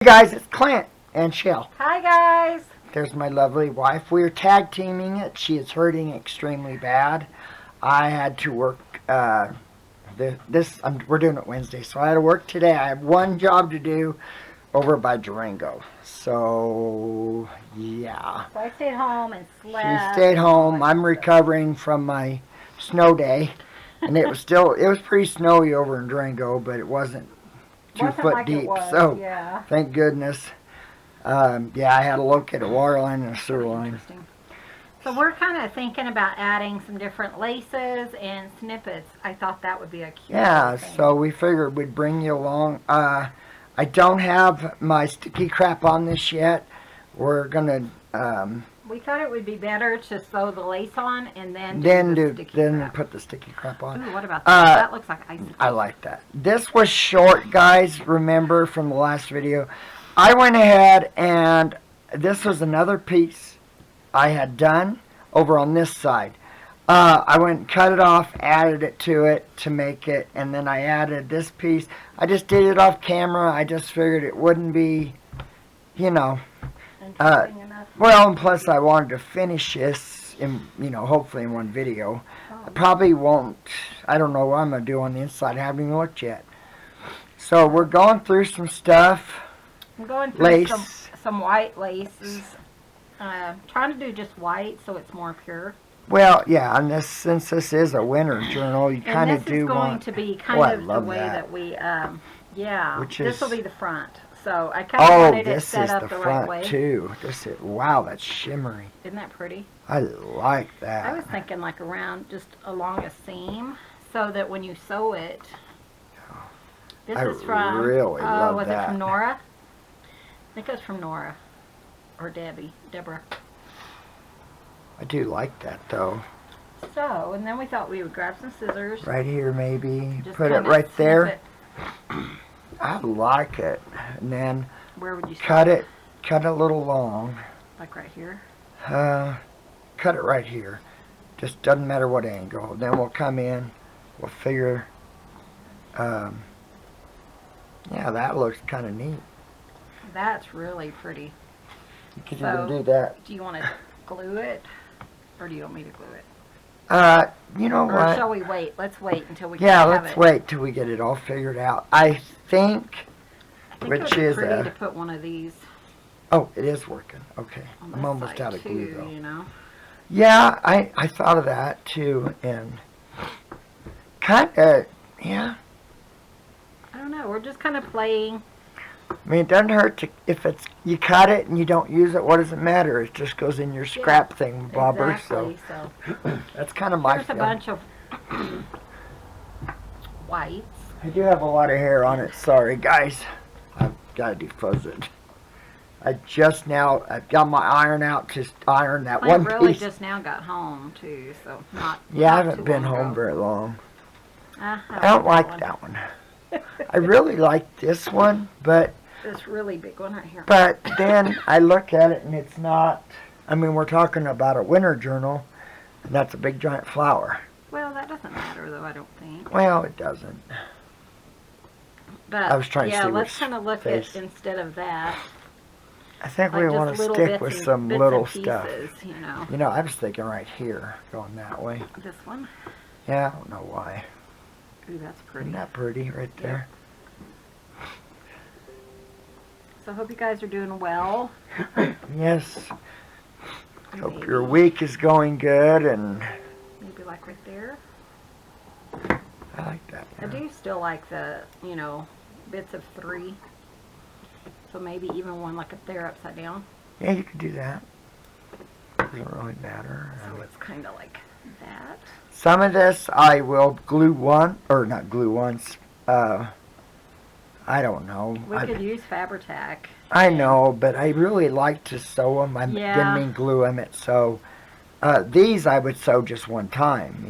Hey guys, it's Clint and Chelle. Hi guys. There's my lovely wife. We're tag teaming it. She is hurting extremely bad. I had to work we're doing it Wednesday, so I had to work today. I have one job to do over by Durango. So yeah. So I stayed home and slept. She stayed home. I'm recovering from my snow day. And it was pretty snowy over in Durango, but it wasn't 2 foot like deep, so yeah. Thank goodness. Yeah, I had to locate a water line and a sewer line. So we're kind of thinking about adding some different laces and snippets. I thought that would be a cute thing. So we figured we'd bring you along. I don't have my sticky crap on this yet. We're gonna. We thought it would be better to sew the lace on and then put the sticky crap on. Ooh, what about that? That looks like icicles. I like that. This was short, guys. Remember from the last video, I went ahead and this was another piece I had done over on this side. I went and cut it off, added it to make it, and then I added this piece. I just did it off camera. I just figured it wouldn't be, well, and plus I wanted to finish this in, hopefully in one video. I probably won't. I don't know what I'm going to do on the inside. I haven't even looked yet. So we're going through some stuff. I'm going through some white laces. Trying to do just white so it's more pure. Well, yeah, and since this is a winter journal, you kind of do want... this is going to be kind of the way that we, this will be the front. So I kind of wanted it set up the right way. Oh, this is the front too. Wow, that's shimmery. Isn't that pretty? I like that. I was thinking like just along a seam so that when you sew it, this is from, really love was that. It from Nora? I think it was from Nora or Deborah. I do like that though. So, and then we thought we would grab some scissors. Right here maybe. Just put it right there. It. I like it. And then where would you cut it a little long. Like right here? Cut it right here. Just doesn't matter what angle. Then we'll come in. We'll figure. Yeah, that looks kind of neat. That's really pretty. You could even do that. Do you want to glue it? Or do you want me to glue it? You know or what? Or shall we wait? Let's wait until we let's wait till we get it all figured out. I think which it would is be pretty to put one of these. Oh, it is working. Okay. I'm almost out of glue though. You know? Yeah, I thought of that too, and kind of, yeah. I don't know. We're just kind of playing. I mean, it doesn't hurt to, if you cut it and you don't use it, what does it matter? It just goes in your scrap thing, bobber. Exactly, so that's kind of my There's a bunch of whites. I do have a lot of hair on it. Sorry, guys. I've got to defuzz it. I've got my iron out to iron that one piece. I really just now got home, too, so not Yeah, I haven't been home very long. I don't like that one. I really like this one, but... This really big one right here. But then I look at it and it's not... I mean, we're talking about a winter journal, and that's a big giant flower. Well, that doesn't matter, though, I don't think. Well, it doesn't. But, I was trying to see let's kind of look at, instead of that... I think we want to stick with some little stuff. You know, I was thinking right here, going that way. This one? Yeah, I don't know why. Ooh, that's pretty. Isn't that pretty right there? So I hope you guys are doing well. Yes. Hope your week is going good and... Maybe like right there. I like that. Yeah. I do still like the, bits of 3. So maybe even one like up there upside down. Yeah, you could do that. Doesn't really matter. So it's kind of like that. Some of this I will glue not glue once. I don't know. We could use Fabri-Tac. I know, but I really like to sew them. I didn't mean glue them. So these I would sew just one time,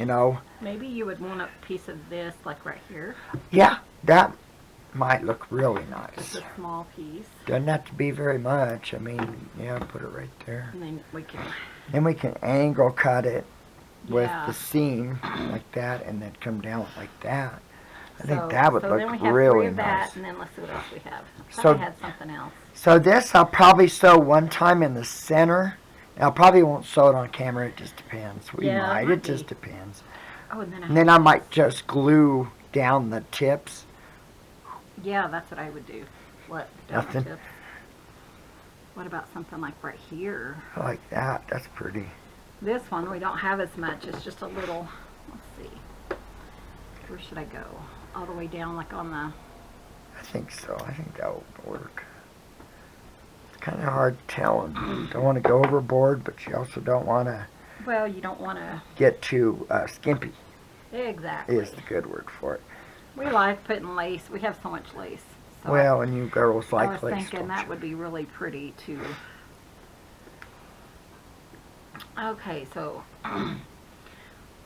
Maybe you would want a piece of this like right here. Yeah, that might look really nice. Just a small piece. Doesn't have to be very much. I mean, yeah, put it right there. And then we can angle cut it with the seam like that, and then come down like that. I think that would so look then we have really three of that, nice. and then let's see what else we have. I So- thought I had something else. So this I'll probably sew one time in the center. I probably won't sew it on camera. It just depends. We Yeah, it might. might It just be. depends. Oh, and then And then I might just glue down the tips. yeah, that's what I would do. What? Down the Nothing. tips? What about something like right here? I like that. That's pretty. This one we don't have as much. It's just a little. Let's see. Where should I go? All the way down, like on the. I think so. I think that will work. It's kind of hard to tell. You don't want to go overboard, but you also don't want to Well, you don't want to. get too skimpy. Exactly. Is the good word for it. We like putting lace. We have so much lace. So Well, and you girls I like was lace, thinking don't that you? would be really pretty too. Okay, so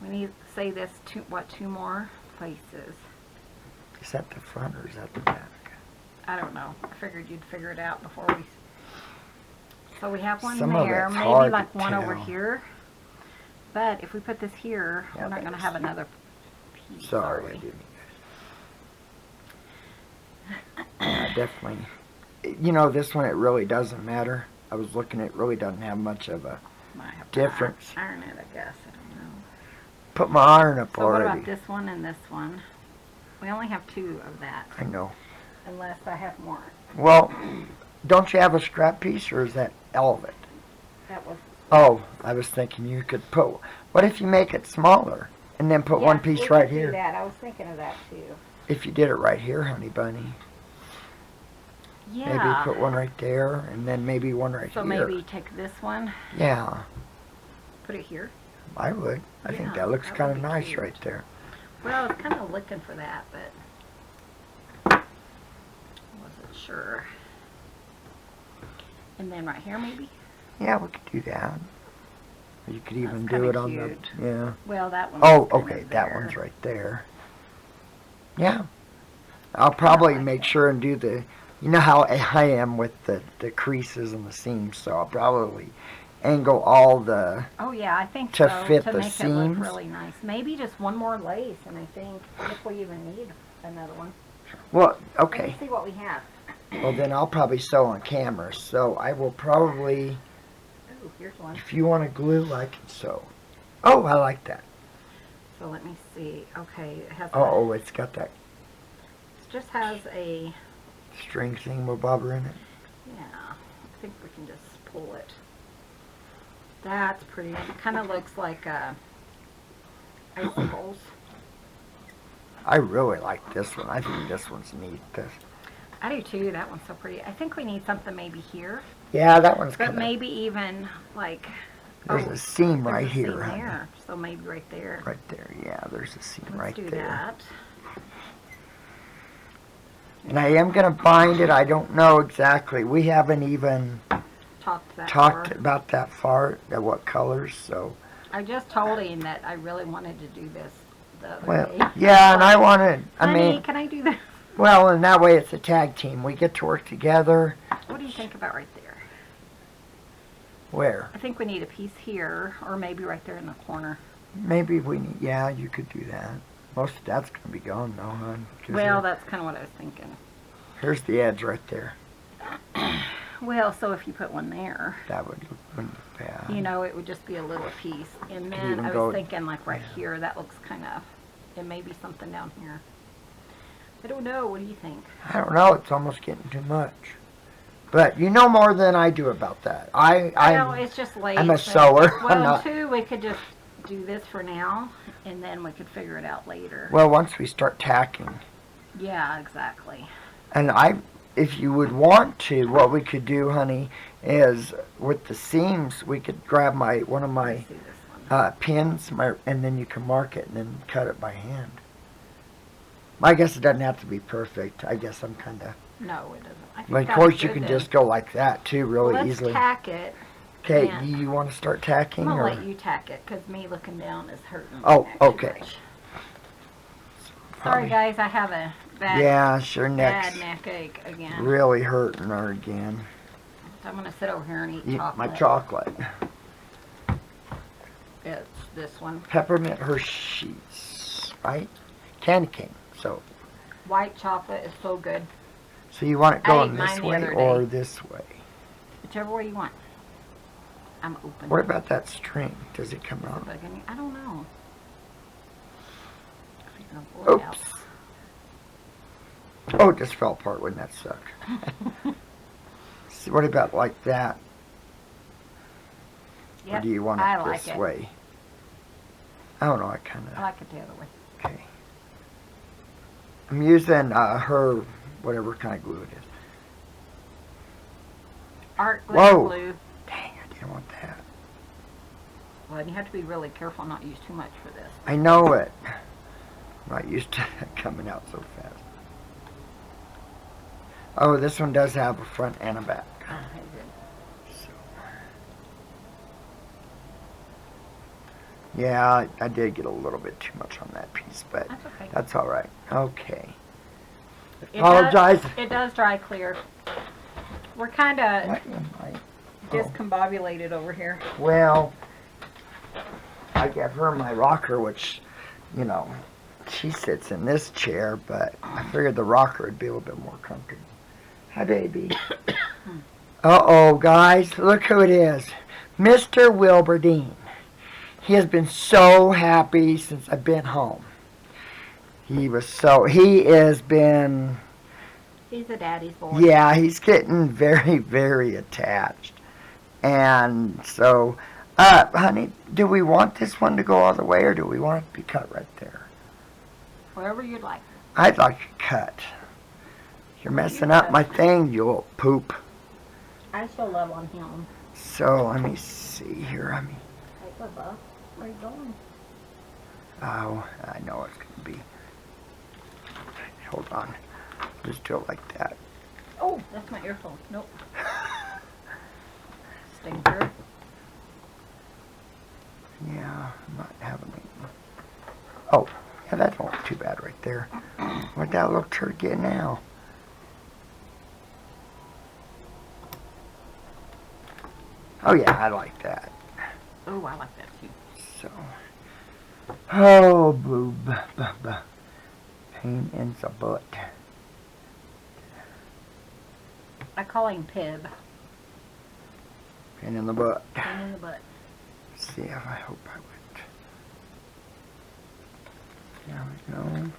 we need to say this two more places. Is that the front or is that the back? I don't know. I figured you'd figure it out before we. So we have one Some of there, it's maybe hard like to one over tell. here. But if we put this here, Yeah, we're not going to have another piece. Sorry, are I we? didn't. Yeah, definitely. You know, this one, it really doesn't matter. I was looking, it really doesn't have much of a Might have to difference. Iron it, I guess. I don't know. Put my iron up So what already. about this one and this one? We only have two of that, I know. unless I have more. Well, don't you have a scrap piece or is that all of it? That was. Oh, I was thinking you could put, what if you make it smaller and then put one Yeah, piece we right could do here? that. I was thinking of that too. If you did it right here, honey bunny. Yeah. Maybe put one right there and then maybe one right So here. maybe take this one, Yeah, put it here. I would. I think Yeah, that looks that kind would of be nice cute. right there. Well, I was kind of looking for that, but wasn't sure. And then right here, maybe. Yeah, we could do that. You could even That's do it kinda on cute. the, yeah. Well, that one. Oh, okay, that one's right there. Yeah. I'll probably like make that. sure and do the, you know how I am with the creases and the seams, so I'll probably angle all the, Oh yeah, I think to so. fit to the make it seams. look really nice. Maybe just one more lace, and I think if we even need another one. well, Let okay. me see what we have. Well, then I'll probably sew on camera, so I will probably, Ooh, here's one. if you want to glue, I can sew. Oh, I like that. So let me see. Okay, it has. Oh, it's got that It just has a. string thingamabobber in it. Yeah, I think we can just pull it. That's pretty. It kind of looks like icicles. I really like this one. I think this one's neat. I do too. That one's so pretty. I think we need something maybe here, Yeah, that one's but kind of, maybe even like. there's a seam there's right a here, seam honey. there, so maybe right there. Right there, yeah, there's a seam Let's right do there. that. And I am going to bind it. I don't know exactly. We haven't even Talked that talked far. about that far, what colors, so. I just told him that I really wanted to do this the other Well, day. yeah, and I wanted, I Honey, mean, can I do this? well, and that way it's a tag team. We get to work together. What do you think about right there? Where? I think we need a piece here, or maybe right there in the corner. Maybe we need, yeah, you could do that. Most of that's going to be gone, though, hon. 'cause Well, that's kind of what I was thinking. here's the edge right there. Well, so if you put one there, That would wouldn't look bad. you know, it would just be a little piece. And then even I was go- thinking like right here, that looks kind of, it may be something down here. I don't know. What do you think? I don't know. It's almost getting too much. But you know more than I do about that. Well, it's just late. I'm a sewer. I'm Well, not- too, we could just do this for now, and then we could figure it out later. Well, once we start tacking. Yeah, exactly. And if you would want to, what we could do, honey, is with the seams, we could grab one of my Let's see this one. pins, and then you can mark it and then cut it by hand. I guess it doesn't have to be perfect. I guess I'm kind of. No, it doesn't. I think But of that's course, you good can then. just go like that too, really Let's easily. tack it. Okay, yeah. do you want to start tacking? I'm gonna or? let you tack it, because me looking down is hurting. Oh, my neck too okay. much. Sorry, Probably- guys. I have a bad, Yeah, sure. bad Next, neck ache again. really hurting her again. So I'm gonna sit over here and eat Eat chocolate. my chocolate. It's this one. Peppermint Hershey's, right? Candy cane. So White chocolate is so good. So you want it I going ate this mine the way other or day. this way? Whichever way you want. I'm open. What about that string? Does it come Is it off? bugging you? I don't know. I'll pull it out. Oops. Oh, it just fell apart. Wouldn't that suck? See, what about like that? Or Yep, do you want I it like this it. way? I don't know. I kind I of... like it the other way. Okay. I'm using her, whatever kind of glue it is. Art glitter Whoa. glue. Dang, I didn't want that. Well, and you have to be really careful not to use too much for this. I know it. I'm not used to it coming out so fast. Oh, this one does have a front and a back. Okay, good. So. Yeah, I did get a little bit too much on that piece, but That's okay. that's all right. Okay. It Apologize. It does dry clear. We're kind of What am I- discombobulated over here. Well, I gave her my rocker, which, you know, she sits in this chair, but I figured the rocker would be a little bit more comfortable. Hi, baby. Uh-oh, guys, look who it is. Mr. Wilberdine. He has been so happy since I've been home. He has been, He's a daddy's boy. yeah, he's getting very, very attached. And so, honey, do we want this one to go all the way, or do we want it to be cut right there? Wherever you'd like. I'd like it cut. You're messing up my thing, you little poop. I still love on him. So, let me see here. Hey, Bubba, where you going? Oh, I know it's going to be. Hold on. Just do it like that. Oh, that's my earphone. Nope. Stinker. Yeah, I'm not having it. Oh, yeah, that don't look too bad right there. What'd that look turd get now? Oh, yeah, I like that. Oh, I like that too. So, oh, boob, pain in the butt. I call him Pib. Pain in the butt. Pain in the butt. See if I hope I would. There we go.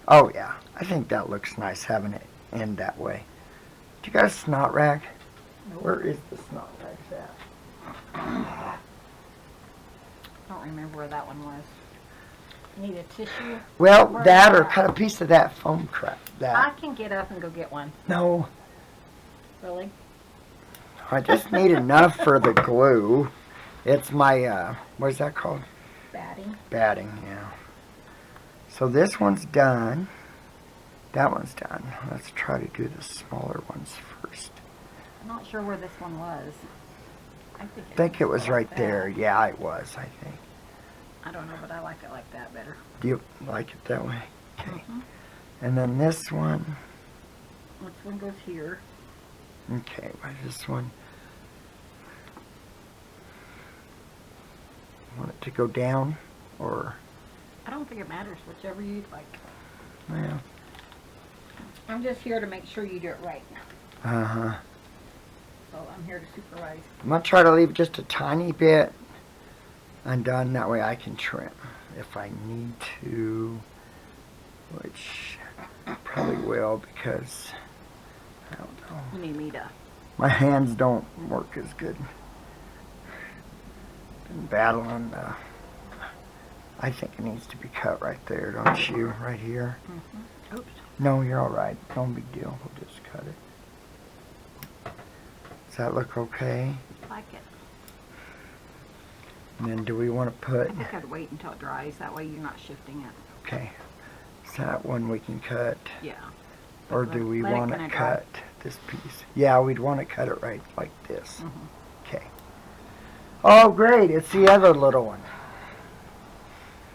Oh yeah, I think that looks nice having it end that way. Do you got a snot rag? Nope. Where is the snot rag at? I don't remember where that one was. Need a tissue? Well, Where's that or that? cut a piece of that foam crap. I That. can get up and go get one. No, Really? I just need enough for the glue. It's my, what is that called? Batting. Batting, yeah. So this one's done. That one's done. Let's try to do the smaller ones first. I'm not sure where this one was. I think it was like right that. there. Yeah, it was, I think. I don't know, but I like it like that better. Do you like it that way? Okay. Mhm. And then this one. Which one goes here? Okay, why this one? Want it to go down? Or, I don't think it matters, whichever you'd like. well, I'm just here to make sure you do it right. uh-huh. So I'm here to supervise. I'm going to try to leave just a tiny bit undone. That way I can trim if I need to. Which I probably will because, I don't know. You need me to. My hands don't work as good. Been battling. I think it needs to be cut right there, don't you? Right here. Mm-hmm. Oops. No, you're all right. No big deal. We'll just cut it. Does that look okay? Like it. And then do we want to put? I think I'd wait until it dries. That way you're not shifting it. Okay. Is that one we can cut? Yeah. Or Let- do we let it want to kinda dry. cut this piece? Yeah, we'd want to cut it right like this. Mm-hmm. Okay. Oh, great. It's the other little one.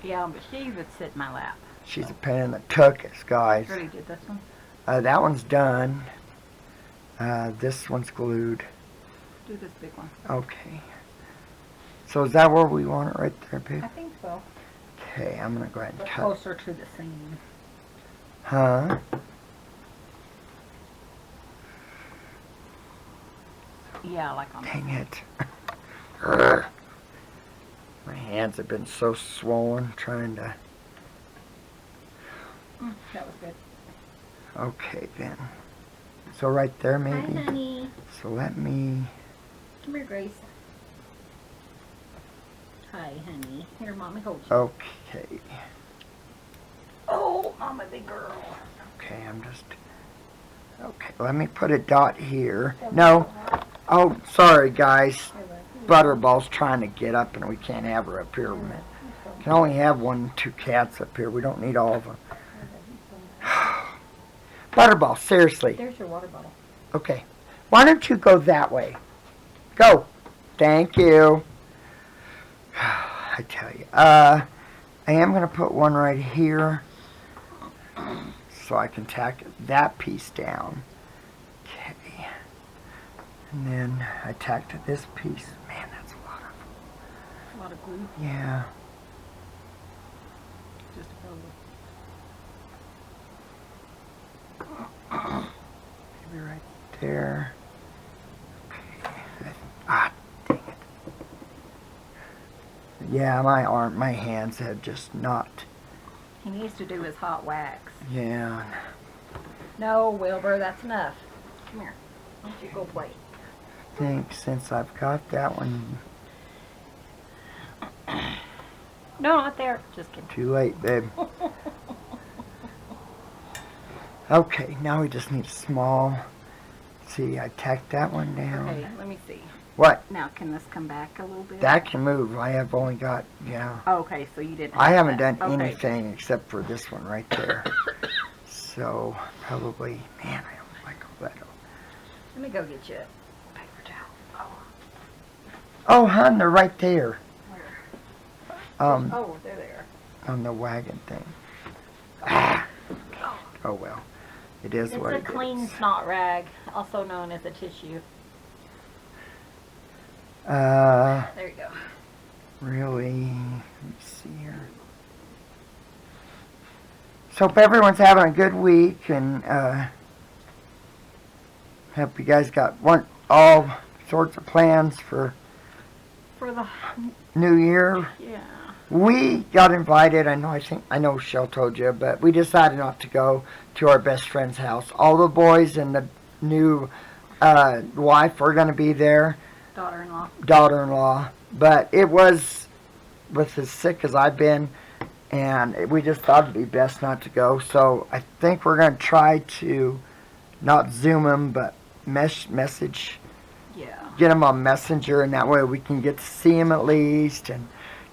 Yeah, but she would sit in my lap. She's a pain in the tuchus, guys. Already did this one. That one's done. This one's glued. Do this big one. Okay. So is that where we want it right there, babe? I think so. Okay, I'm going to go ahead and But cut. closer to the seam. Huh? Yeah, like on Dang it. Urgh. My hands have been so swollen trying to... that was good. Okay, then. So right there, maybe? Hi, honey. So let me... Come here, Grace. Hi, honey. Here, Mommy holds you. Okay. Oh, Mama, big girl. Okay, I'm just... Okay, let me put a dot here. No. Oh, sorry, guys. Butterball's trying to get up, and we can't have her up here. We can only have 1, 2 cats up here. We don't need all of them. Butterball, seriously. There's your water bottle. Okay. Why don't you go that way? Go. Thank you. I tell you. I am going to put one right here so I can tack that piece down. Okay. And then I tacked this piece. Man, that's A lot of glue. yeah. Just a bubble. Maybe right there. Okay. Ah, dang it. Yeah, my hands have just not. He needs to do his hot wax. Yeah. No, Wilbur, that's enough. Come here. Why don't you go play? I think since I've got that one, No, not there. Just kidding. too late, babe. Okay, now we just need a small. See, I tacked that one down. Okay, let me see. What? Now, can this come back a little bit? That can move. I have only got, yeah. Oh, okay, so you didn't. I have haven't that. done Okay. anything except for this one right there. So, probably, man, I don't like all that. Let me go get you a paper towel. Oh, hon, they're right there. Where? Oh, They're there. on the wagon thing. Ah. Oh, well. It is It's what a it clean is. snot rag, also known as a tissue. There There you go. really, let me see here. So hope everyone's having a good week, and hope you guys got all sorts of plans for For the, New Year. yeah. We got invited. I know Chelle told you, but we decided not to go to our best friend's house. All the boys and the new wife were going to be there. Daughter-in-law. But it was with as sick as I've been, and we just thought it'd be best not to go. So I think we're going to try to not Zoom them, but message. Yeah. Get them on Messenger, and that way we can get to see them at least and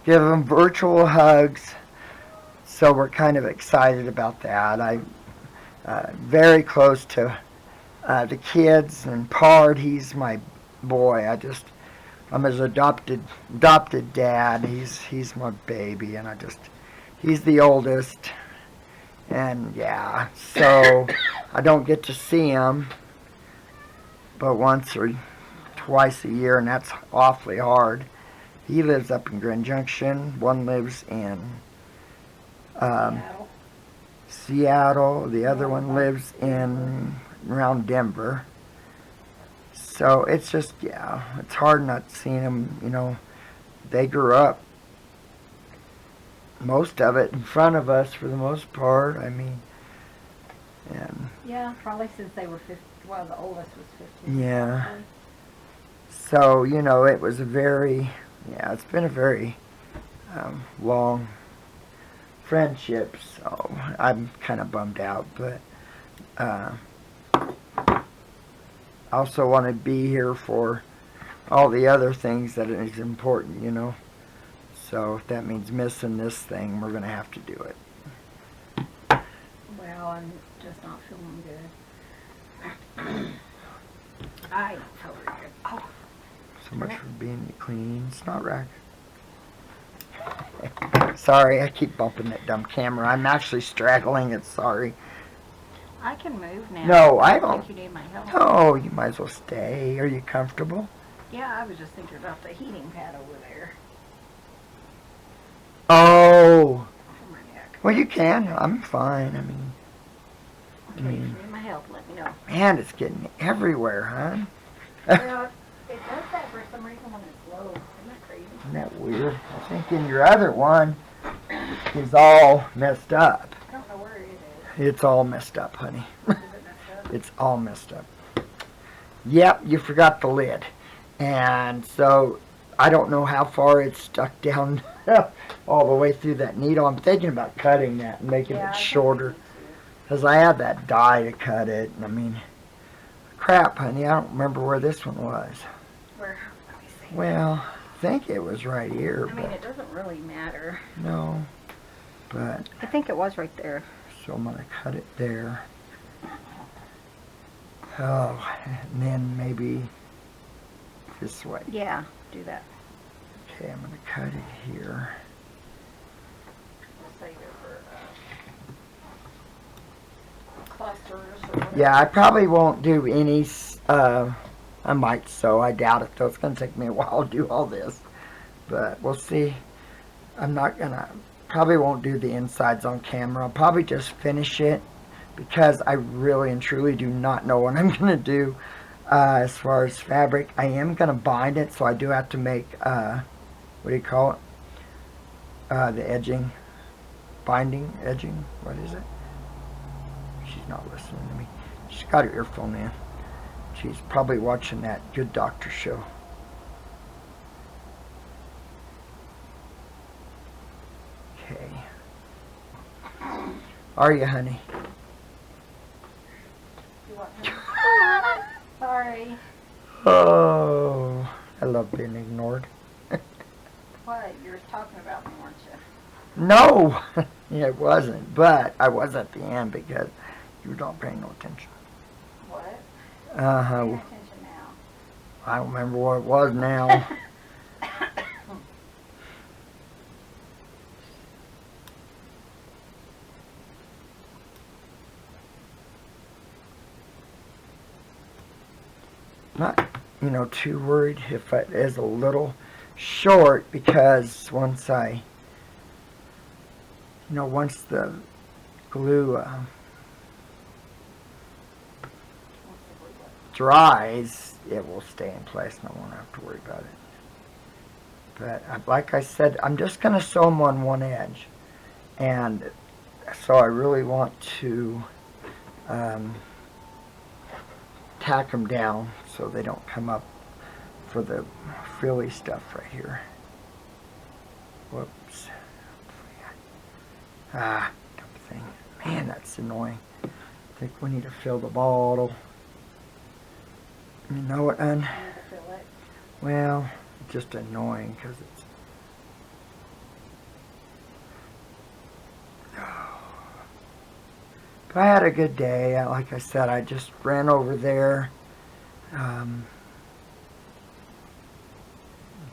give them virtual hugs. So we're kind of excited about that. I'm very close to the kids, and Pard, he's my boy. I'm his adopted dad. He's my baby, and he's the oldest. And yeah, so I don't get to see him but once or twice a year, and that's awfully hard. He lives up in Grand Junction. One lives in Seattle. The other one lives around Denver. So it's just, yeah, it's hard not seeing them. You know, they grew up, most of it, in front of us for the most part. I mean, and Yeah, probably since they were 50. Well, the oldest was 15. yeah. Probably. So, you know, it was it's been a very long friendship, so I'm kind of bummed out, but I also want to be here for all the other things that is important, you know. So if that means missing this thing, we're going to have to do it. Well, I'm just not feeling good. I totally good. Oh. So much for being clean. It's not right. Sorry, I keep bumping that dumb camera. I'm actually straddling it. Sorry. I can move now. No, I don't. think you need my help. Oh, you might as well stay. Are you comfortable? Yeah, I was just thinking about the heating pad over there. Oh. For my neck. Well, you can. I'm fine. I mean, Okay, if you need my help, let me know. Man, it's getting everywhere, huh? Well, it does that for some reason when it's low. Isn't that crazy? Isn't that weird? I think in your other one is all messed up. I don't know where it is. It's all messed up, honey. Is it messed up? It's all messed up. Yep, you forgot the lid. And so I don't know how far it's stuck down all the way through that needle. I'm thinking about cutting that and making Yeah, it I think shorter. we need to. Because I had that die to cut it. And I mean, crap, honey, I don't remember where this one was. Where? Let me see. Well, I think it was right here. I mean, But it doesn't really matter. no. But, I think it was right there. so I'm going to cut it there. Oh, and then maybe this way. Yeah, do that. Okay, I'm going to cut it here. We'll save it for clusters or whatever. Yeah, I probably won't do any, I might sew. I doubt it, though. It's going to take me a while to do all this. But we'll see. I'm not going to, probably won't do the insides on camera. I'll probably just finish it because I really and truly do not know what I'm going to do as far as fabric. I am going to bind it, so I do have to make, what do you call it? The edging. Binding, edging, what is it? She's not listening to me. She's got her earphone in. She's probably watching that Good Doctor show. Okay. Are you, honey? You want him? Sorry. Oh, I love being ignored. What? You were talking about me, weren't you? No, it wasn't. But I was at the end because you don't pay no attention. What? Uh Pay huh. attention now. I don't remember what it was now. Not, too worried if it is a little short because once once the glue dries, it will stay in place and I won't have to worry about it. But like I said, I'm just going to sew them on one edge. And so I really want to tack them down so they don't come up for the frilly stuff right here. Whoops. Dumb thing. Man, that's annoying. I think we need to fill the bottle. You know what, You need to fill it. well, just annoying because it's... But I had a good day. Like I said, I just ran over there.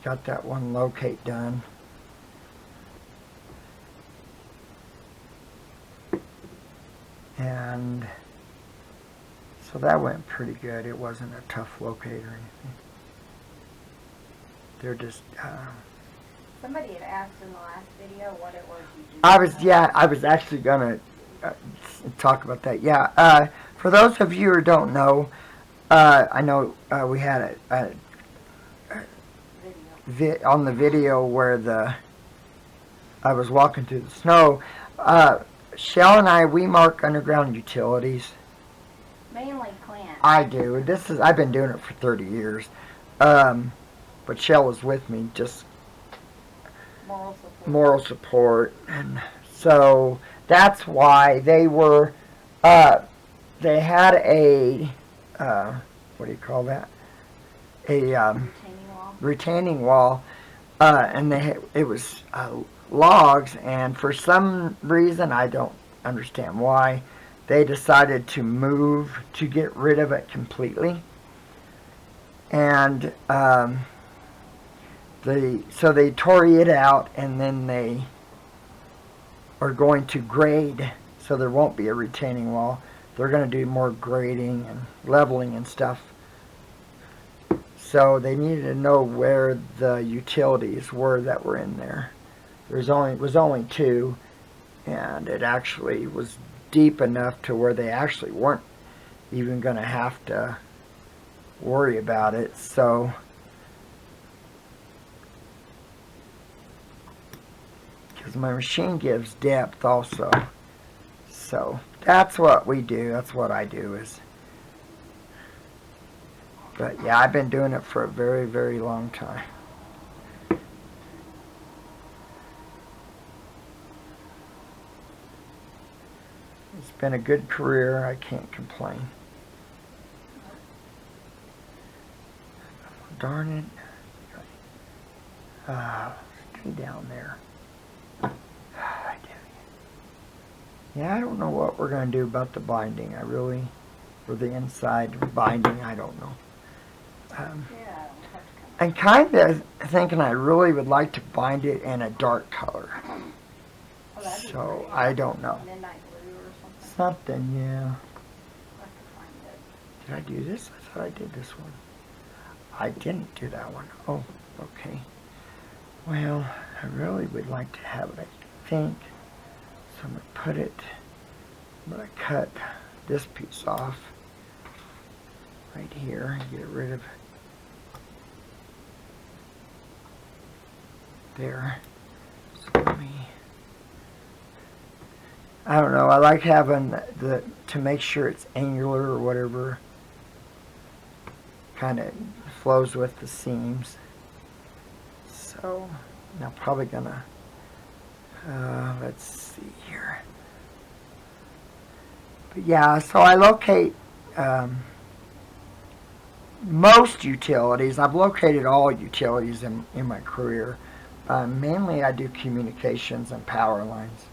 Got that one locate done. And so that went pretty good. It wasn't a tough locate or anything. They're just... Somebody had asked in the last video what it was you do. I was actually going to talk about that. Yeah, for those of you who don't know, I know we had a on the video where I was walking through the snow. Chelle and I, we mark underground utilities. Mainly Clint. I do. I've been doing it for 30 years. But Chelle was with me, just Moral support. moral support. And so that's why they were, they had a, what do you call that? A Retaining wall. retaining wall, and it was logs, and for some reason, I don't understand why, they decided to move to get rid of it completely. And so they tore it out, and then they are going to grade, so there won't be a retaining wall. They're going to do more grading and leveling and stuff. So they needed to know where the utilities were that were in there. There was only two, and it actually was deep enough to where they actually weren't even going to have to worry about it. So because my machine gives depth also. So that's what we do. That's what I do is. But yeah, I've been doing it for a very, very long time. It's been a good career. I can't complain. Darn it. Stay down there. Yeah, I don't know what we're going to do about the binding. I really, for the inside binding, I don't know. I'm kind of thinking I really would like to bind it in a dark color. So, I don't know. Midnight blue or something. Something, yeah. I'll have to find it. Did I do this? I thought I did this one. I didn't do that one. Oh, okay. Well, I really would like to have it, I think. So I'm going to put it, I'm going to cut this piece off right here and get rid of there. So let me, I don't know, I like having to make sure it's angular or whatever, kind of flows with the seams. So I'm probably going to, let's see here. But yeah, so I locate most utilities. I've located all utilities in my career. Mainly I do communications and power lines.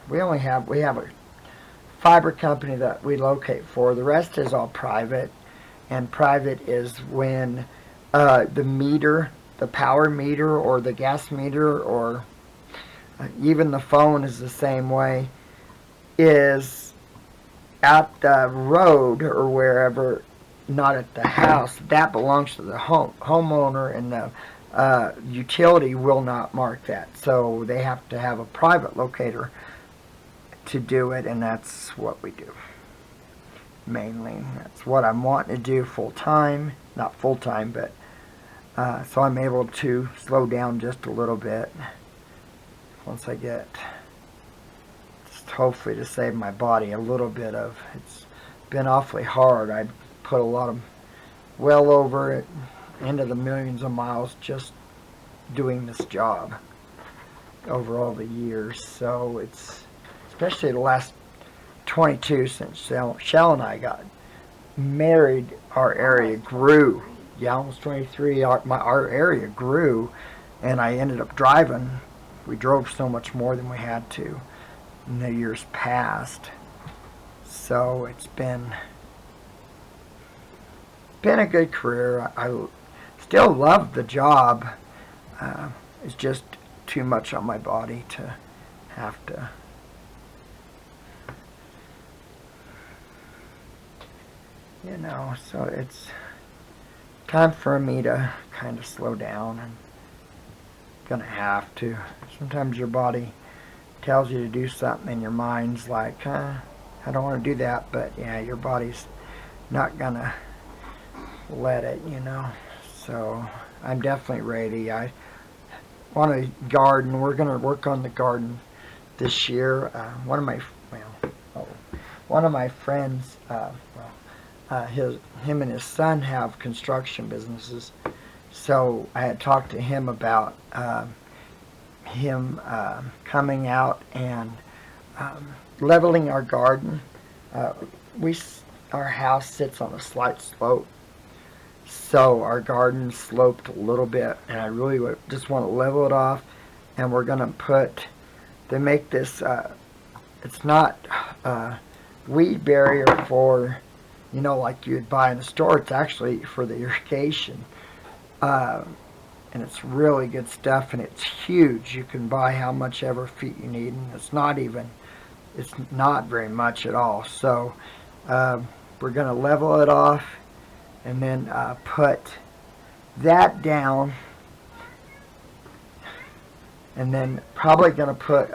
We have a fiber company that we locate for. The rest is all private, and private is when the meter, the power meter or the gas meter or even the phone is the same way, is at the road or wherever, not at the house. That belongs to the homeowner, and the utility will not mark that. So they have to have a private locator to do it, and that's what we do. Mainly, that's what I'm wanting to do full time. Not full time, but so I'm able to slow down just a little bit once I get, just hopefully to save my body a little bit of, it's been awfully hard. I put a lot of, well over it, into the millions of miles just doing this job over all the years. So it's, especially the last 22 since Chelle and I got married, our area grew. Yeah, almost 23, our area grew, and I ended up driving. We drove so much more than we had to in the years past. So it's been a good career. I still love the job. It's just too much on my body to have to. You know, so it's time for me to kind of slow down, and gonna have to. Sometimes your body tells you to do something and your mind's like, I don't want to do that, but yeah, your body's not gonna let it, you know. So I'm definitely ready. I want to garden. We're gonna work on the garden this year. One of my friends, him and his son have construction businesses. So I had talked to him about him coming out and leveling our garden. Our house sits on a slight slope, so our garden sloped a little bit, and I really just want to level it off. And we're gonna they make this. It's not weed barrier for, you know, like you'd buy in the store. It's actually for the irrigation. And it's really good stuff, and it's huge. You can buy how much ever feet you need, and it's not very much at all. So we're going to level it off and then put that down, and then probably going to put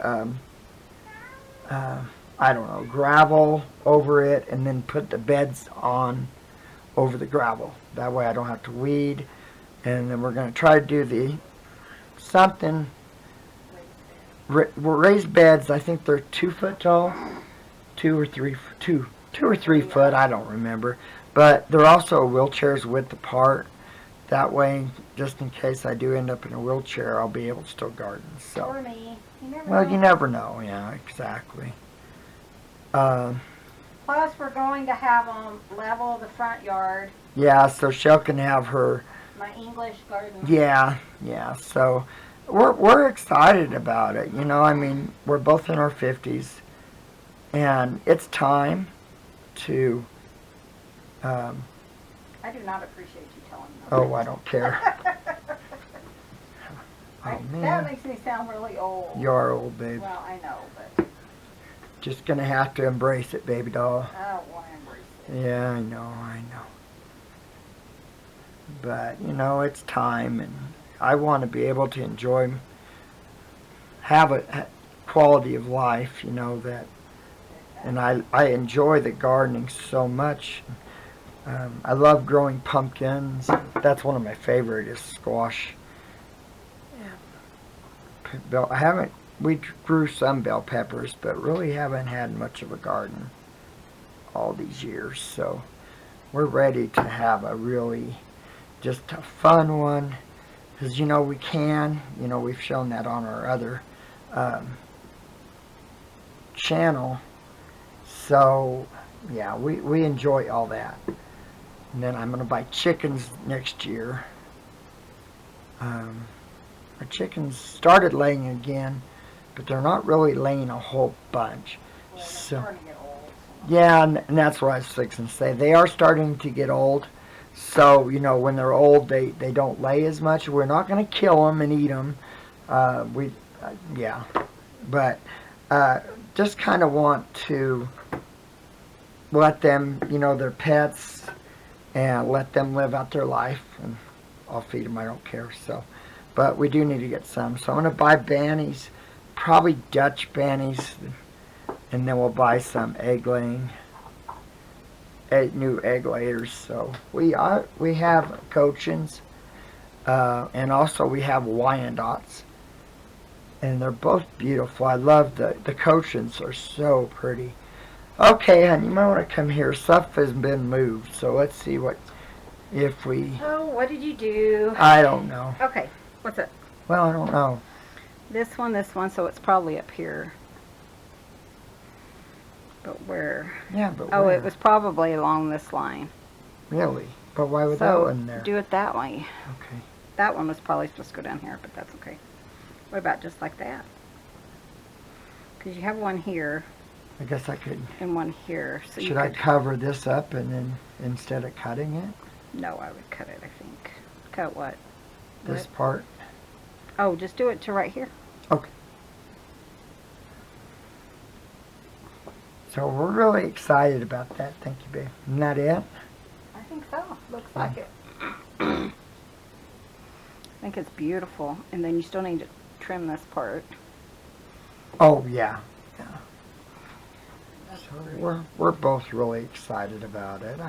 I don't know, gravel over it, and then put the beds on over the gravel. That way I don't have to weed. And then we're going to try to do the something raised beds. I think they're 2 foot tall, 2 or 3 foot. I don't remember, but they're also wheelchairs width apart. That way, just in case I do end up in a wheelchair, I'll be able to still garden. So, Or me. You never well, know. you never know. Yeah, exactly. Plus, we're going to have them level the front yard. Yeah, so Chelle can have her. My English garden. Yeah. So we're excited about it. You know, I mean, we're both in our 50s, and it's time to. I do not appreciate you telling me. Oh, I don't care. Oh That man, makes me sound really old. you're old, babe. Well, I know, but Just gonna have to embrace it, baby doll. I don't want to embrace it. Yeah, I know. But you know, it's time, and I want to be able to have a quality of life. You know that, and I enjoy the gardening so much. I love growing pumpkins. That's one of my favorite is squash. We grew some bell peppers, but really haven't had much of a garden all these years. So we're ready to have a really just a fun one. Because, you know, we can. You know, we've shown that on our other channel. So, yeah, we enjoy all that. And then I'm going to buy chickens next year. Our chickens started laying again, but they're not really laying a whole bunch. Well, So, starting to get old. yeah, and that's what I was fixing to say. They are starting to get old. So, you know, when they're old, they don't lay as much. We're not going to kill them and eat them. Yeah. But just kind of want to let them, you know, they're pets, and let them live out their life. And I'll feed them, I don't care. So, but we do need to get some. So I'm going to buy bannies, probably Dutch bannies, and then we'll buy some new egg layers. So we have Cochins, and also we have Wyandottes, and they're both beautiful. I love the Cochins are so pretty. Okay, honey, you might want to come here. Stuff has been moved, so let's see if we. Oh, what did you do? I don't know. Okay, what's it? Well, I don't know. This one, so it's probably up here. But where? Yeah, but Oh, where? it was probably along this line. Really? But why would that So one there? do it that way. Okay. That one was probably supposed to go down here, but that's okay. What about just like that? Because you have one here I guess I could. and one here. So Should you I could, cover this up and then instead of cutting it, No, I would cut it, I think. Cut what? this part? Oh, just do it to right here. Okay. So we're really excited about that. Thank you, babe. Isn't that it? I think so. Looks like it. I think it's beautiful. And then you still need to trim this part. Oh yeah. So we're both really excited about it.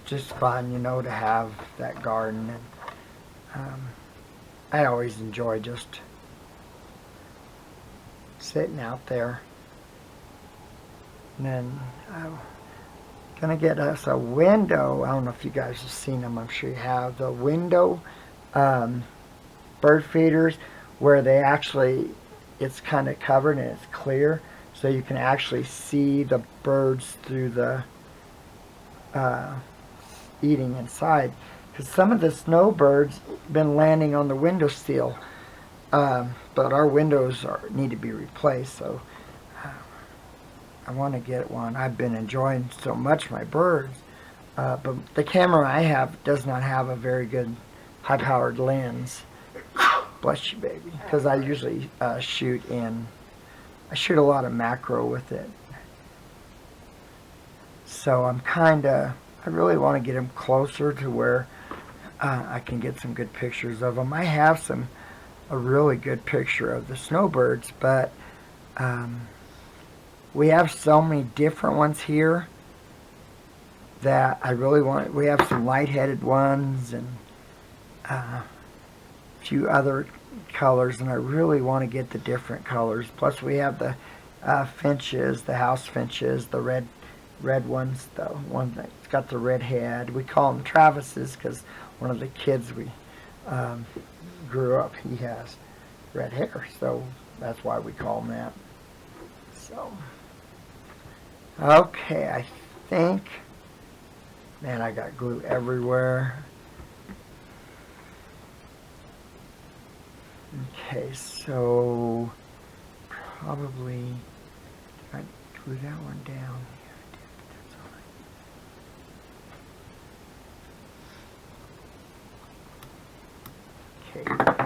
Just fun, you know, to have that garden, and I always enjoy just sitting out there. And then I'm gonna get us a window. I don't know if you guys have seen them. I'm sure you have the window bird feeders where they actually it's kind of covered and it's clear, so you can actually see the birds through the eating inside. Because some of the snowbirds been landing on the window sill, but our windows need to be replaced. So I want to get one. I've been enjoying so much my birds, but the camera I have does not have a very good high-powered lens. Bless you, baby. Because I usually shoot a lot of macro with it. So I really want to get them closer to where I can get some good pictures of them. I have a really good picture of the snowbirds, but We have so many different ones here that I really want. We have some light-headed ones and a few other colors, and I really want to get the different colors. Plus, we have the finches, the house finches, the red ones, the one that's got the red head. We call them Travis's because one of the kids we grew up, he has red hair, so that's why we call them that. So, okay, I think, man, I got glue everywhere. Okay, so probably I glue that one down. Okay. Okay.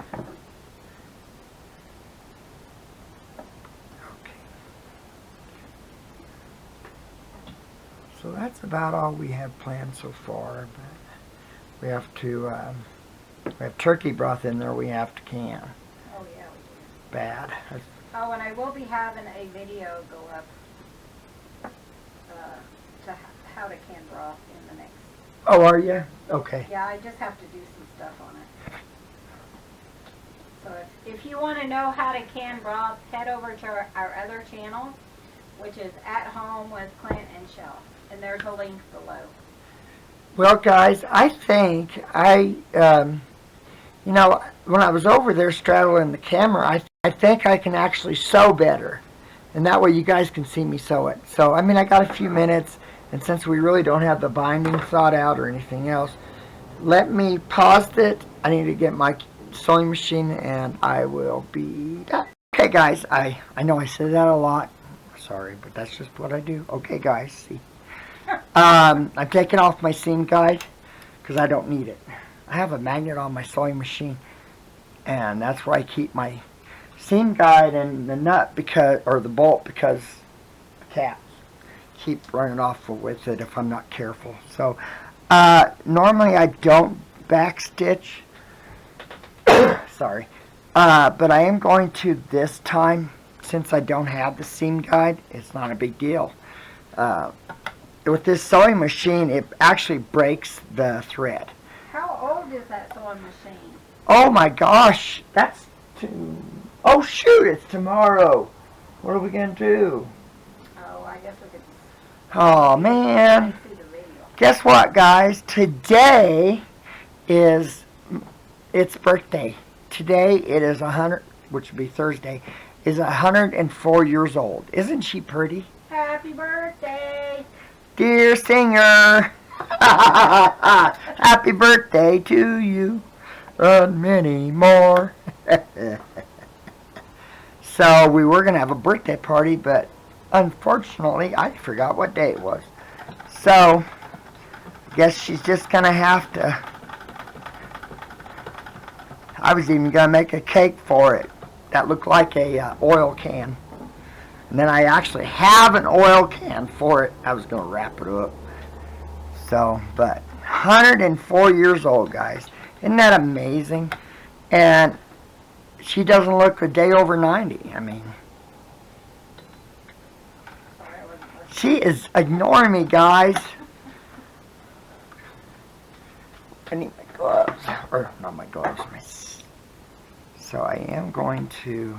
So that's about all we have planned so far, but we have to, we have turkey broth in there we have to can. Oh, yeah, we do. Bad. Oh, and I will be having a video go up to how to can broth in the next. Oh, are you? Okay. Yeah, I just have to do some stuff on it. So if you want to know how to can broth, head over to our other channel, which is At Home with Clint and Chelle. And there's a link below. Well, guys, I think you know, when I was over there straddling the camera, I think I can actually sew better. And that way you guys can see me sew it. So, I mean, I got a few minutes, and since we really don't have the binding thought out or anything else, let me pause it. I need to get my sewing machine, and I will be done. Okay, guys, I know I said that a lot. Sorry, but that's just what I do. Okay, guys, see. I'm taking off my seam guide because I don't need it. I have a magnet on my sewing machine, and that's where I keep my seam guide and the nut or the bolt because cats keep running off with it if I'm not careful. So normally I don't backstitch. Sorry, but I am going to this time since I don't have the seam guide. It's not a big deal. With this sewing machine, it actually breaks the thread. How old is that sewing machine? Oh my gosh, that's oh shoot, it's tomorrow. What are we gonna do? Oh, I guess we could. Oh man. See the video. Guess what, guys? Today is its birthday. Today it is 100, which would be Thursday, is 104 years old. Isn't she pretty? Happy birthday! Dear singer, happy birthday to you, and many more. So we were going to have a birthday party, but unfortunately I forgot what day it was. So I guess she's just going to have to. I was even going to make a cake for it that looked like a oil can. And then I actually have an oil can for it. I was going to wrap it up. So, but 104 years old, guys. Isn't that amazing? And she doesn't look a day over 90. I mean, she is ignoring me, guys. I need my gloves. Or, not my gloves. So I am going to...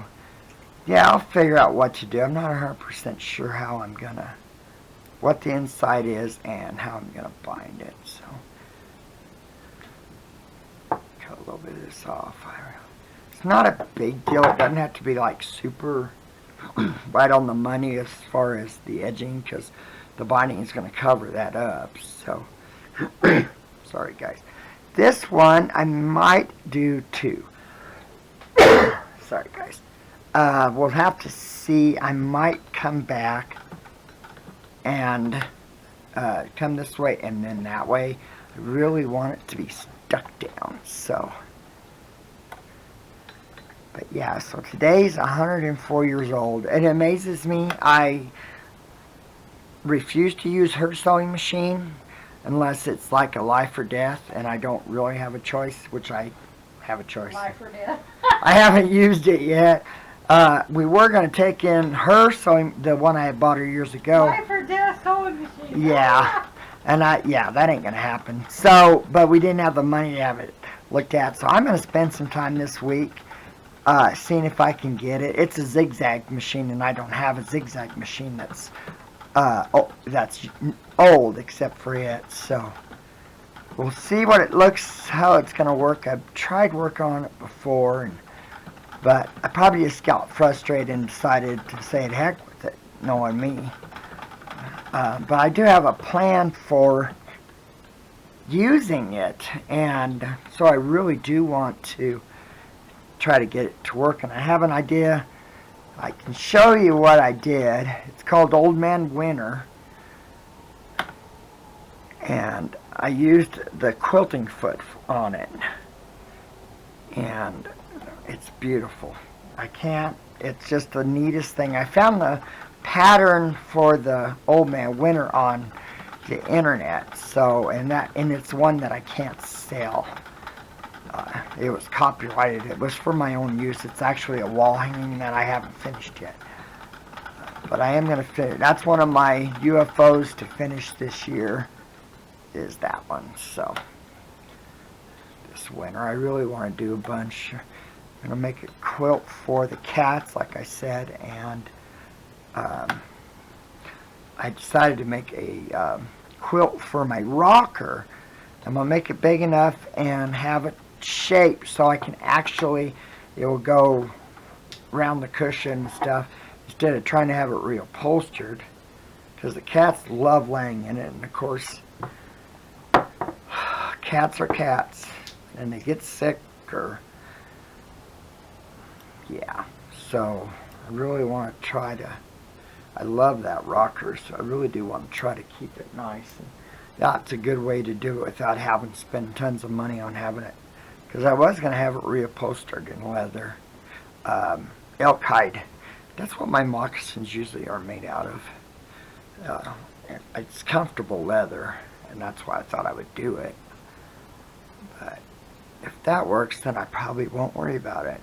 Yeah, I'll figure out what to do. I'm not 100% sure how I'm gonna, what the inside is and how I'm gonna bind it. So, cut a little bit of this off. It's not a big deal. It doesn't have to be like super right on the money as far as the edging because the binding is gonna cover that up. So, sorry guys. This one I might do too. Sorry guys. We'll have to see. I might come back and come this way and then that way. I really want it to be stuck down. So, but yeah, so today's 104 years old. It amazes me. I refuse to use her sewing machine unless it's like a life or death and I don't really have a choice, which I have a choice. Life or death. I haven't used it yet. We were going to take in her sewing, the one I had bought her years ago. Why for desk sewing machine? Yeah. And that ain't going to happen. So, but we didn't have the money to have it looked at. So I'm going to spend some time this week seeing if I can get it. It's a zigzag machine, and I don't have a zigzag machine that's old except for it. So we'll see what it looks, how it's going to work. I've tried working on it before, but I probably just got frustrated and decided to say the heck with it, knowing me. But I do have a plan for using it, and so I really do want to try to get it to work. And I have an idea. I can show you what I did. It's called Old Man Winter, and I used the quilting foot on it, and it's beautiful. It's just the neatest thing. I found the pattern for the Old Man Winter on the internet, so and it's one that I can't sell. It was copyrighted. It was for my own use. It's actually a wall hanging that I haven't finished yet, but I am going to finish. That's one of my UFOs to finish this year, is that one. So this winter I really want to do a bunch. I'm going to make a quilt for the cats, like I said, and I decided to make a quilt for my rocker. I'm going to make it big enough and have it shaped so I can actually, it will go around the cushion and stuff, instead of trying to have it reupholstered, because the cats love laying in it. And of course, cats are cats, and they get sick, or yeah. So I really want to try to, I love that rocker, so I really do want to try to keep it nice. And that's a good way to do it without having to spend tons of money on having it, because I was going to have it reupholstered in leather, elk hide. That's what my moccasins usually are made out of. It's comfortable leather, and that's why I thought I would do it. But if that works, then I probably won't worry about it.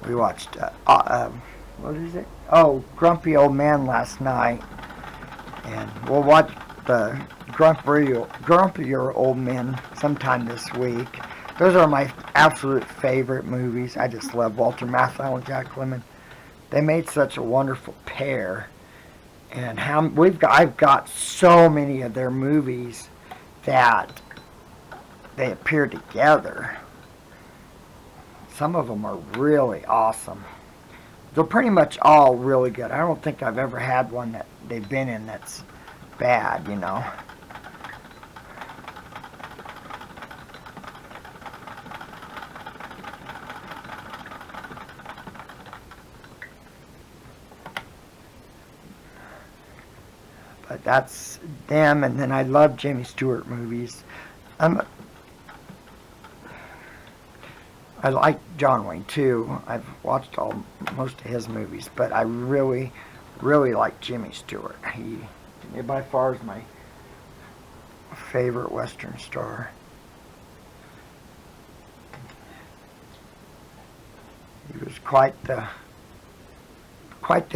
We watched, what is it? Oh, Grumpy Old Man last night. And we'll watch the Grumpier Old Men sometime this week. Those are my absolute favorite movies. I just love Walter Matthau and Jack Lemmon. They made such a wonderful pair. And I've got so many of their movies that they appear together. Some of them are really awesome. They're pretty much all really good. I don't think I've ever had one that they've been in that's bad, you know. But that's them, and then I love Jimmy Stewart movies. I like John Wayne too. I've watched most of his movies, but I really, really like Jimmy Stewart. He by far is my favorite Western star. He was quite the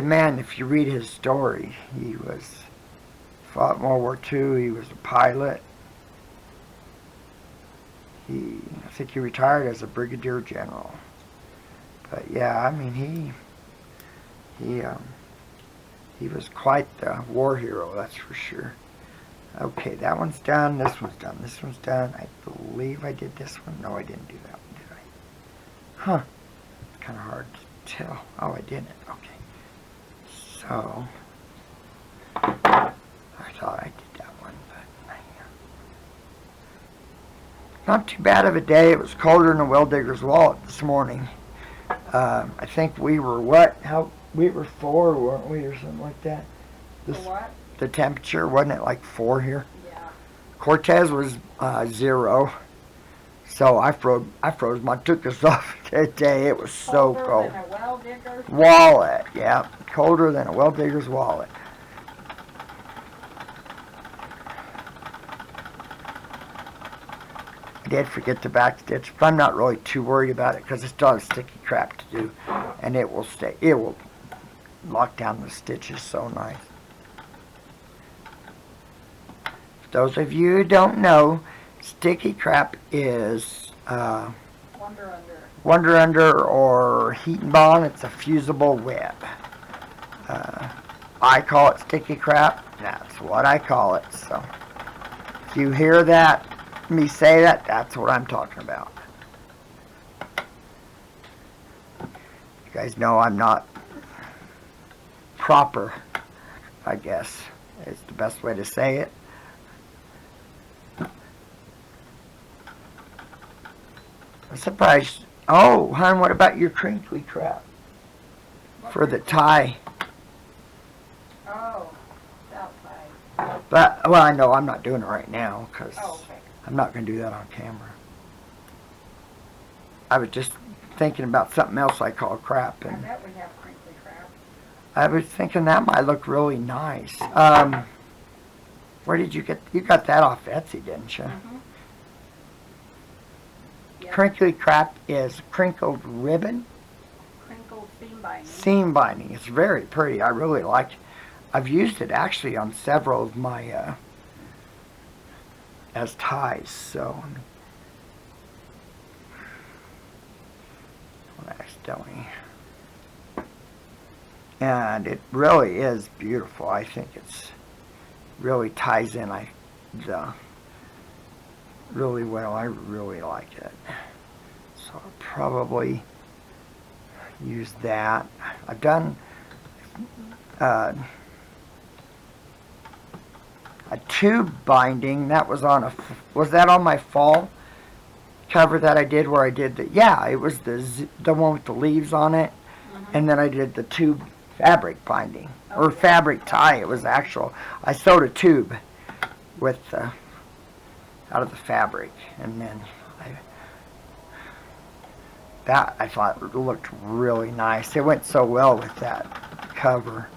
man. If you read his story, he fought in World War II. He was a pilot. I think he retired as a brigadier general. But yeah, I mean, he was quite the war hero, that's for sure. Okay, that one's done. This one's done. This one's done. I believe I did this one. No, I didn't do that one, did I? Huh. It's kind of hard to tell. Oh, I didn't. Okay. So, I thought I did that one, but not too bad of a day. It was colder than a well digger's wallet this morning. I think we were we were 4, weren't we, or something like that? What? The temperature, wasn't it like 4 here? Yeah. Cortez was 0. So I froze my tuchus off today. It was so Colder cold. than a well digger's Wallet, yeah, colder than a well digger's wallet. I did forget to backstitch, but I'm not really too worried about it because it still has sticky crap to do, and it will stay. It will lock down the stitches so nice. Those of you who don't know, sticky crap is Wonder Under or Heat and Bond. It's a fusible web. I call it sticky crap. That's what I call it. So if you hear that, me say that, that's what I'm talking about. You guys know I'm not proper, I guess is the best way to say it. I'm surprised. Oh, hon, what about your crinkly crap for the tie? Oh, it's outside. But, well, I know I'm not doing it right now because Oh, okay. I'm not going to do that on camera. I was just thinking about something else I call crap, I and bet we have crinkly crap. I was thinking that might look really nice. Where did you got that off Etsy, didn't you? Mm-hmm. Yep. Crinkly crap is crinkled ribbon. Crinkled seam binding. Seam binding. It's very pretty. I really like it. I've used it actually on several of my as ties. So accidentally, and it really is beautiful. I think it's really ties in really well. I really like it. So I'll probably use that. I've done a tube binding. That was on was that on my fall cover that I did where I did yeah, it was the one with the leaves on it. Mm-hmm. And then I did the tube fabric binding or fabric tie. It was actual. I sewed a tube with out of the fabric, and then I thought it looked really nice. It went so well with that cover.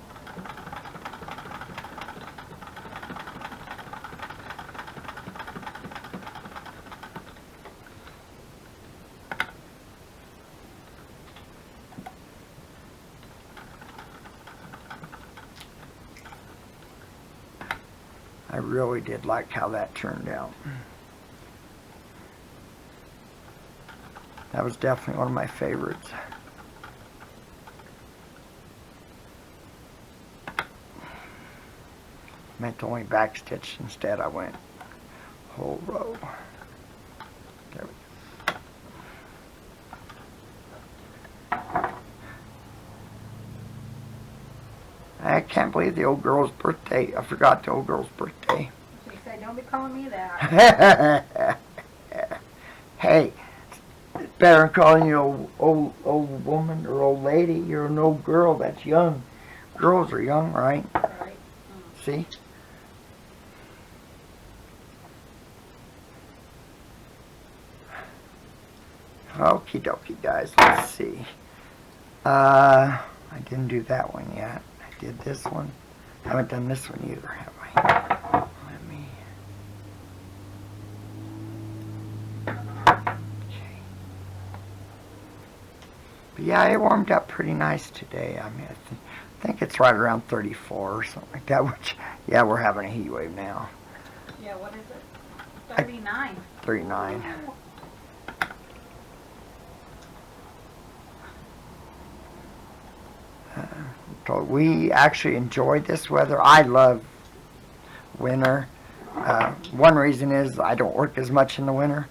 I really did like how that turned out. That was definitely one of my favorites. Meant to only backstitch, instead I went whole row. There we go. I can't believe the old girl's birthday. I forgot the old girl's birthday. She said, don't be calling me that. Hey, it's better than calling you old woman or old lady. You're an old girl that's young. Girls are young, right? Right. See? Okie dokie, guys. Let's see. I didn't do that one yet. I did this one. I haven't done this one either, have I? Let me. Okay. But yeah, it warmed up pretty nice today. I mean, I think it's right around 34 or something like that. Which, yeah, we're having a heat wave now. Yeah, what is it? 39. 39. We actually enjoyed this weather. I love winter. One reason is I don't work as much in the winter.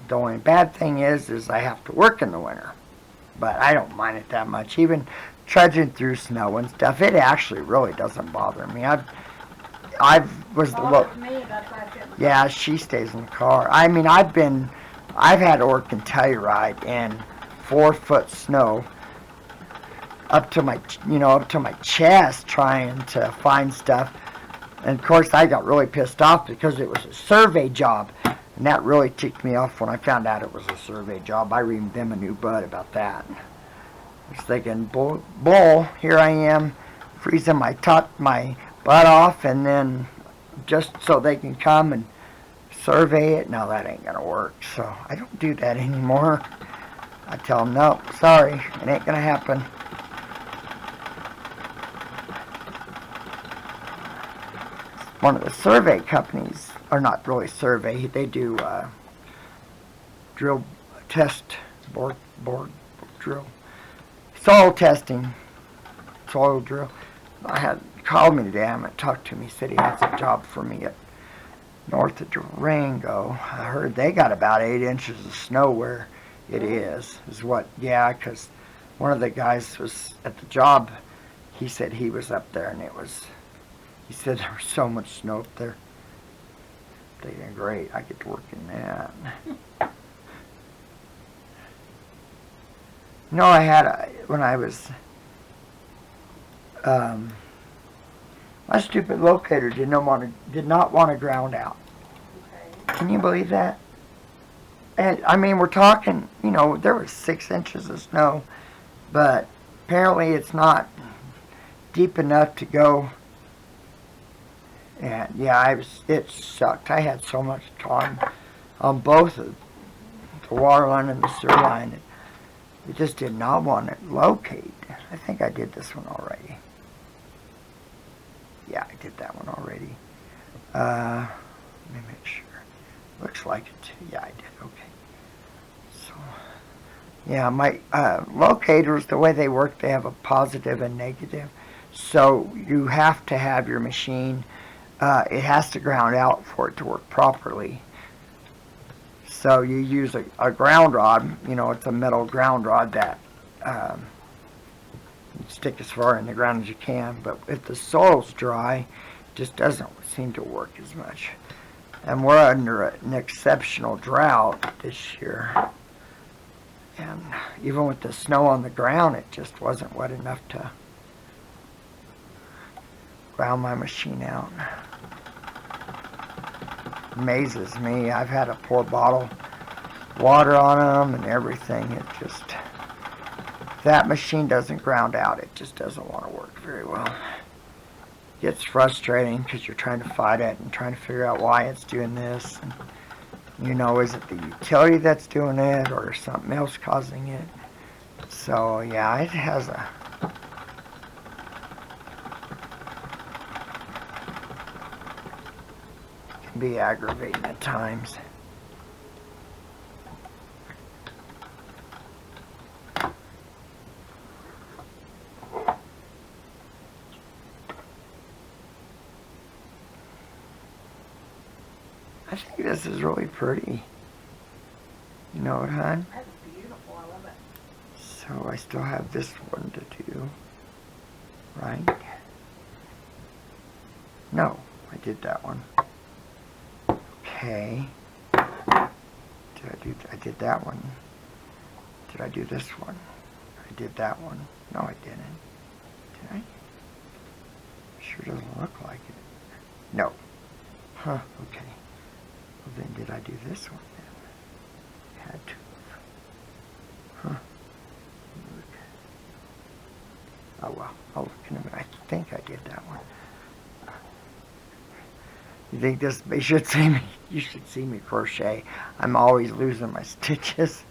The only bad thing is I have to work in the winter. But I don't mind it that much. Even trudging through snow and stuff, it actually really doesn't bother me. I've yeah, she stays in the car. I mean, I've had to work in Telluride in 4-foot snow up to my chest trying to find stuff. And of course I got really pissed off because it was a survey job. And that really ticked me off when I found out it was a survey job. I reamed them a new butt about that. I was thinking, bull, here I am, freezing my butt off, and then just so they can come and survey it. No, that ain't gonna work. So I don't do that anymore. I tell them, no, sorry, it ain't gonna happen. One of the survey companies, or not really survey, they do drill test, board drill, soil testing, soil drill. I had called me today. I haven't talked to him. He said he has a job for me at north of Durango. I heard they got about 8 inches of snow where it is what, yeah, because one of the guys was at the job. He said he was up there, and he said there was so much snow up there. They did great. I get to work in that. No, I had when I was my stupid locator did not want to ground out. Okay. Can you believe that? And I mean, we're talking, there was 6 inches of snow, but apparently it's not deep enough to go. And yeah, it sucked. I had so much time on both of the water line and the sewer line. It just did not want to locate. I think I did this one already. Yeah, I did that one already. Let me make sure. Looks like it. Yeah, I did. Okay. So, yeah, my locators, the way they work, they have a positive and negative. So you have to have your machine. It has to ground out for it to work properly. So you use a ground rod. It's a metal ground rod that you stick as far in the ground as you can. But if the soil's dry, it just doesn't seem to work as much. And we're under an exceptional drought this year. And even with the snow on the ground, it just wasn't wet enough to ground my machine out. Amazes me. I've had to pour bottled water on them and everything. It just, if that machine doesn't ground out, it just doesn't want to work very well. It gets frustrating because you're trying to fight it and trying to figure out why it's doing this. And, is it the utility that's doing it or something else causing it? So yeah, it has a be aggravating at times. I think this is really pretty. You know what, hon? That's beautiful. I love it. So I still have this one to do, right? No, I did that one. Okay. I did that one. Did I do this one? I did that one. No, I didn't. Did I? Sure doesn't look like it. No. Huh, okay. Well then did I do this one then? Had to. Huh. Oh well, I'll look in a minute. I think I did that one. You think this? You should see me. You should see me crochet. I'm always losing my stitches.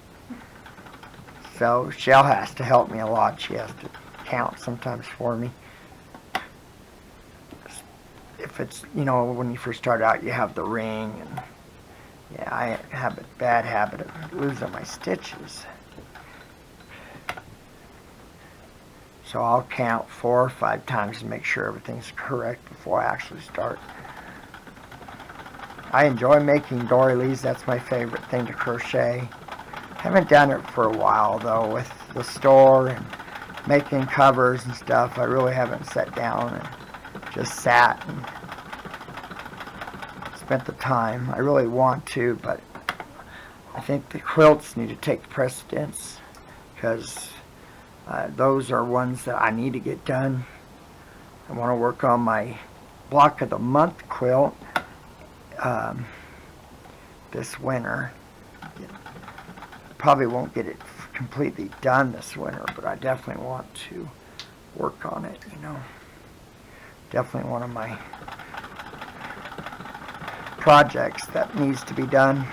So Chelle has to help me a lot. She has to count sometimes for me. If it's, when you first start out, you have the ring, and yeah, I have a bad habit of losing my stitches. So I'll count 4 or 5 times to make sure everything's correct before I actually start. I enjoy making doilies. That's my favorite thing to crochet. Haven't done it for a while though, with the store and making covers and stuff. I really haven't sat down and just sat and spent the time. I really want to, but I think the quilts need to take precedence because those are ones that I need to get done. I want to work on my block of the month quilt. this winter. Probably won't get it completely done this winter, but I definitely want to work on it, you know. Definitely one of my projects that needs to be done.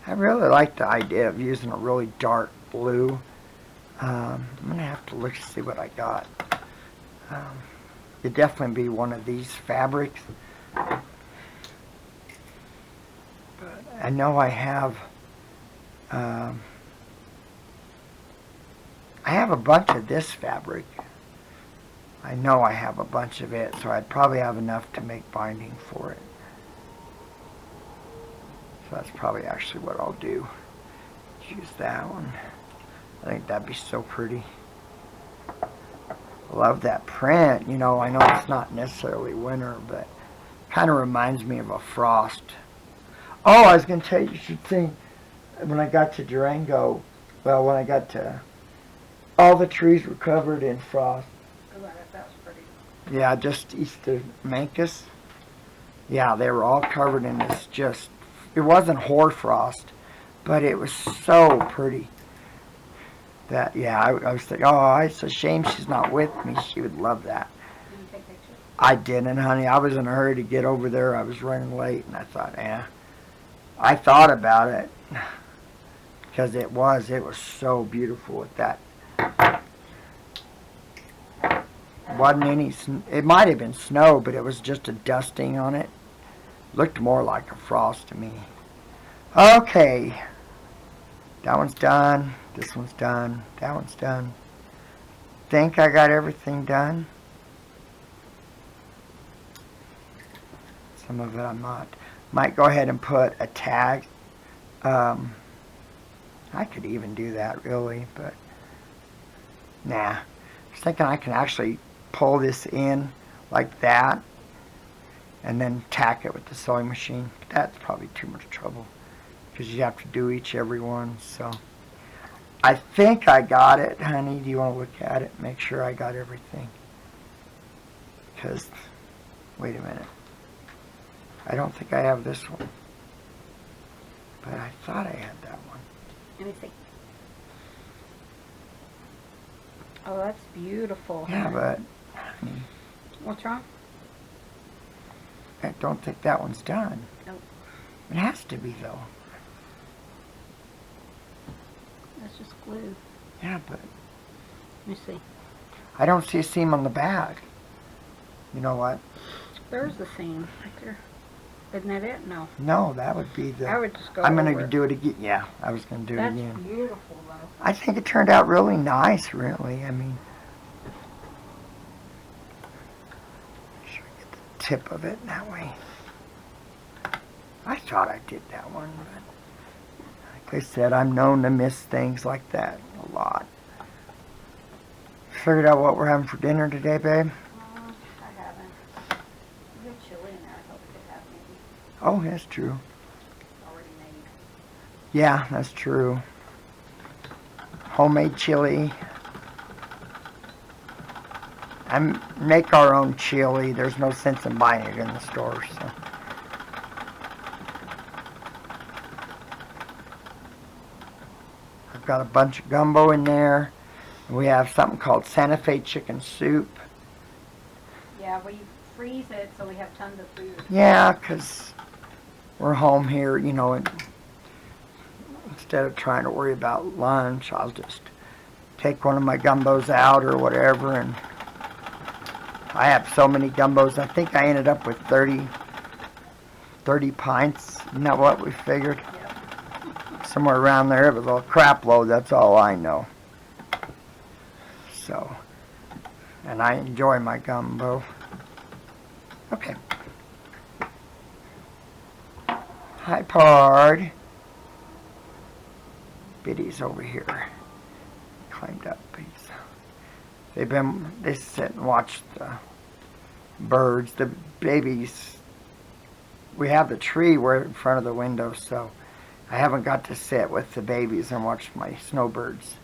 I really like the idea of using a really dark blue. I'm going to have to look to see what I got. It'd definitely be one of these fabrics. But I know I have a bunch of this fabric. I know I have a bunch of it, so I'd probably have enough to make binding for it. So that's probably actually what I'll do. Use that one. I think that'd be so pretty. Love that print. You know, I know it's not necessarily winter, but kind of reminds me of a frost. Oh, I was going to tell you should see, when I got to Durango, well, when I got to, all the trees were covered in frost. Oh, that was pretty. Yeah, just east of Memphis. Yeah, they were all covered in this just, it wasn't hoarfrost, but it was so pretty. That, yeah, I was thinking, oh, it's a shame she's not with me. She would love that. Did you take pictures? I didn't, honey. I was in a hurry to get over there. I was running late, and I thought, I thought about it, because it was so beautiful with that. Wasn't any, it might have been snow, but it was just a dusting on it. Looked more like a frost to me. Okay. That one's done. This one's done. That one's done. Think I got everything done. Some of it I'm not. Might go ahead and put a tag. I could even do that really, but nah. I was thinking I can actually pull this in like that and then tack it with the sewing machine. That's probably too much trouble because you have to do every one. So I think I got it, honey. Do you want to look at it? Make sure I got everything. Because, wait a minute. I don't think I have this one. But I thought I had that one. Let me see. Oh, that's beautiful. Yeah, but, honey, What's wrong? I don't think that one's done. Nope. It has to be, though. That's just glue. Yeah, but Let me see. I don't see a seam on the back. You know what? There's the seam right there. Isn't that it? No. No, that would be the... I would just go I'm going over to it. do it again. Yeah, I was going to do it That's again. beautiful, though. I think it turned out really nice, really. I mean, should I get the tip of it that way? I thought I did that one, but like I said, I'm known to miss things like that a lot. Figured out what we're having for dinner today, babe? I haven't. You have chili in there. I hope we could have maybe Oh, that's true. already made. Yeah, that's true. Homemade chili. I make our own chili. There's no sense in buying it in the store, so. I've got a bunch of gumbo in there. We have something called Santa Fe chicken soup. Yeah, we freeze it so we have tons of food. Yeah, 'cause we're home here, you know, and instead of trying to worry about lunch, I'll just take one of my gumbos out or whatever, and I have so many gumbos. I think I ended up with 30 pints. Isn't that what we figured? Yep. Somewhere around there. It was a crap load, that's all I know. So, and I enjoy my gumbo. Okay. Hi, Pard. Biddy's over here. Climbed up. They sit and watch the birds. The babies, we have the tree right in front of the window, so I haven't got to sit with the babies and watch my snowbirds.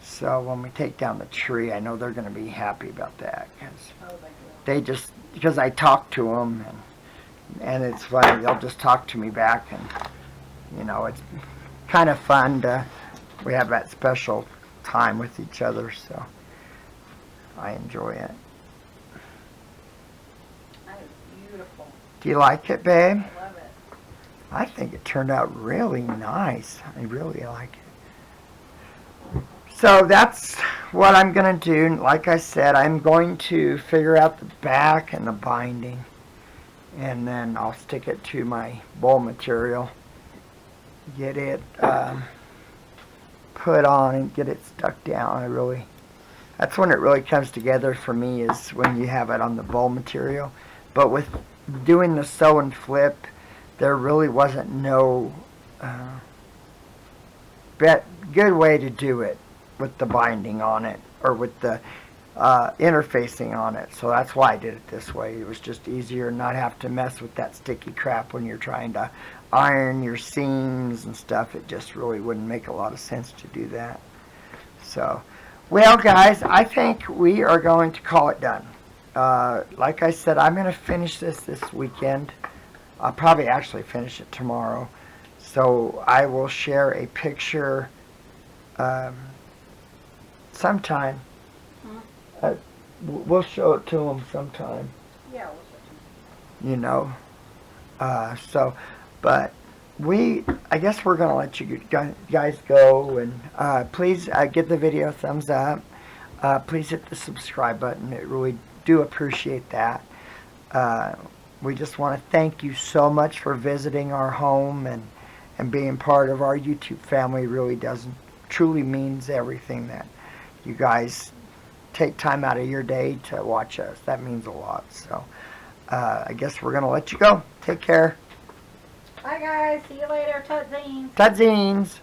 So when we take down the tree, I know they're going to be happy about that because because I talk to them and it's funny, they'll just talk to me back, and it's kind of fun we have that special time with each other, so I enjoy it. That is beautiful. Do you like it, babe? I love it. I think it turned out really nice. I really like it. So that's what I'm going to do. Like I said, I'm going to figure out the back and the binding, and then I'll stick it to my bowl material, get it put on and get it stuck down. That's when it really comes together for me, is when you have it on the bowl material. But with doing the sew and flip, there really wasn't no good way to do it with the binding on it, or with the interfacing on it. So that's why I did it this way. It was just easier, not have to mess with that sticky crap when you're trying to iron your seams and stuff. It just really wouldn't make a lot of sense to do that. So, well guys, I think we are going to call it done. Like I said, I'm going to finish this weekend. I'll probably actually finish it tomorrow. So I will share a picture sometime. We'll show it to them sometime. Yeah, we'll show it. But I guess we're going to let you guys go. And please give the video a thumbs up. Please hit the subscribe button. It really do appreciate that. We just want to thank you so much for visiting our home and being part of our YouTube family. It really truly means everything that you guys take time out of your day to watch us. That means a lot. So I guess we're going to let you go. Take care. Bye guys. See you later. Tudzines. Tudzines.